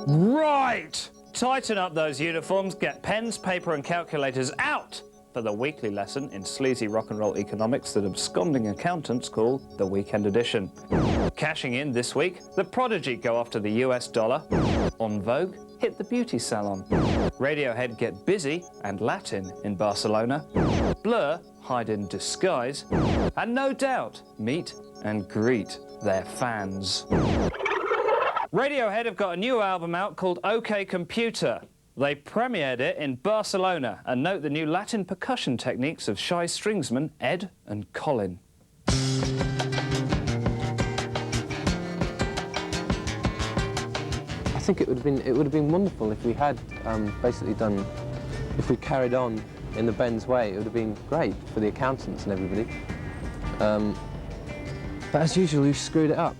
Right! Tighten up those uniforms, get pens, paper and calculators out for the weekly lesson in sleazy rock and roll economics that absconding accountants call the Weekend Edition. Cashing in this week, the Prodigy go after the US dollar. En Vogue hit the beauty salon. Radiohead get busy and Latin in Barcelona. Blur hide in disguise. And no doubt, meet and greet their fans. Radiohead have got a new album out called OK Computer. They premiered it in Barcelona, and note the new Latin percussion techniques of shy stringsmen Ed and Colin. I think it would have been wonderful if we had if we carried on in the Ben's way. It would have been great for the accountants and everybody. But as usual, we screwed it up.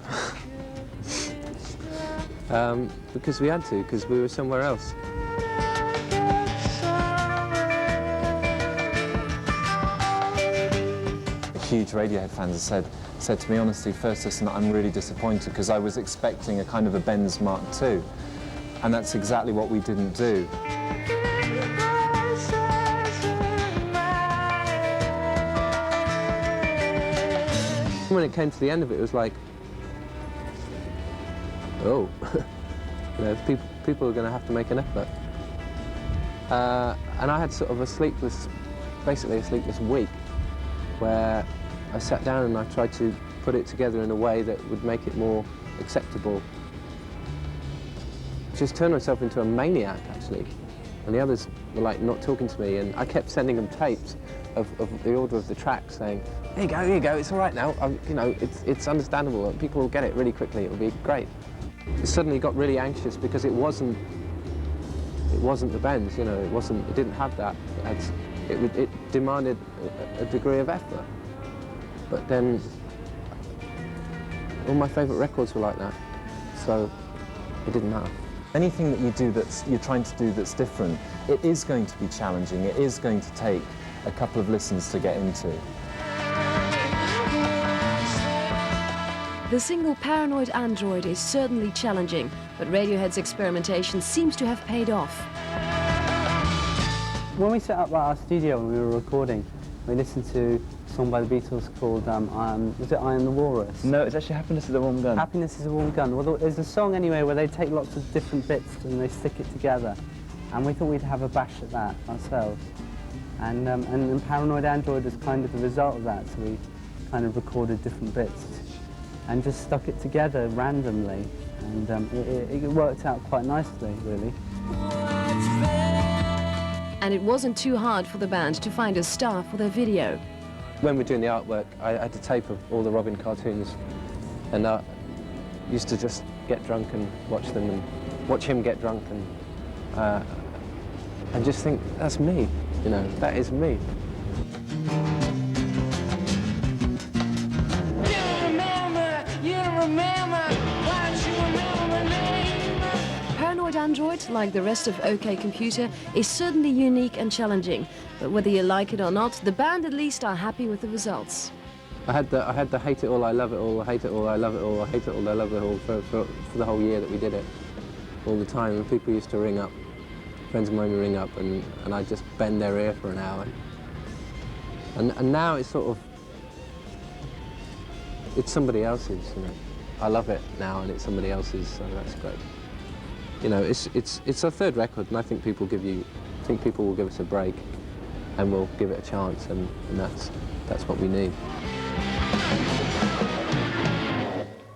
Because we had to, because we were somewhere else. Huge Radiohead fans have said to me honestly, first listen, I'm really disappointed because I was expecting a kind of a Ben's Mark II, and that's exactly what we didn't do. When it came to the end of it, it was like, oh, you know, people are going to have to make an effort. And I had sort of basically a sleepless week, where I sat down and I tried to put it together in a way that would make it more acceptable. Just turned myself into a maniac, actually. And the others were like not talking to me, and I kept sending them tapes of the order of the tracks, saying, here you go, it's all right now. You know, it's understandable. People will get it really quickly. It'll be great. It suddenly got really anxious because it wasn't the Ben's. You know, it didn't have that. It demanded a degree of effort. But then all my favourite records were like that, so it didn't matter. Anything that you do you're trying to do that's different, it is going to be challenging. It is going to take a couple of listens to get into. The single Paranoid Android is certainly challenging, but Radiohead's experimentation seems to have paid off. When we set up our studio when we were recording, we listened to a song by the Beatles called, was it I Am the Walrus? No, it's actually Happiness is a Warm Gun. Happiness is a Warm Gun. Well, there's a song anyway where they take lots of different bits and they stick it together. And we thought we'd have a bash at that ourselves. And Paranoid Android was kind of the result of that, so we kind of recorded different bits and just stuck it together randomly. And it worked out quite nicely, really. And it wasn't too hard for the band to find a star for their video. When we're doing the artwork, I had a tape of all the Robin cartoons, and I used to just get drunk and watch them, and watch him get drunk, and just think, that's me, you know, that is me. Paranoid Android, like the rest of OK Computer, is certainly unique and challenging. But whether you like it or not, the band at least are happy with the results. I had the hate it all, I love it all, I hate it all, I love it all, I hate it all, I love it all for the whole year that we did it, all the time. And people used to ring up, friends of mine would ring up, and I'd just bend their ear for an hour. And now it's sort of, it's somebody else's, you know. I love it now, and it's somebody else's, so that's great. You know, it's our third record, and I think people will give us a break, and we'll give it a chance, and that's what we need.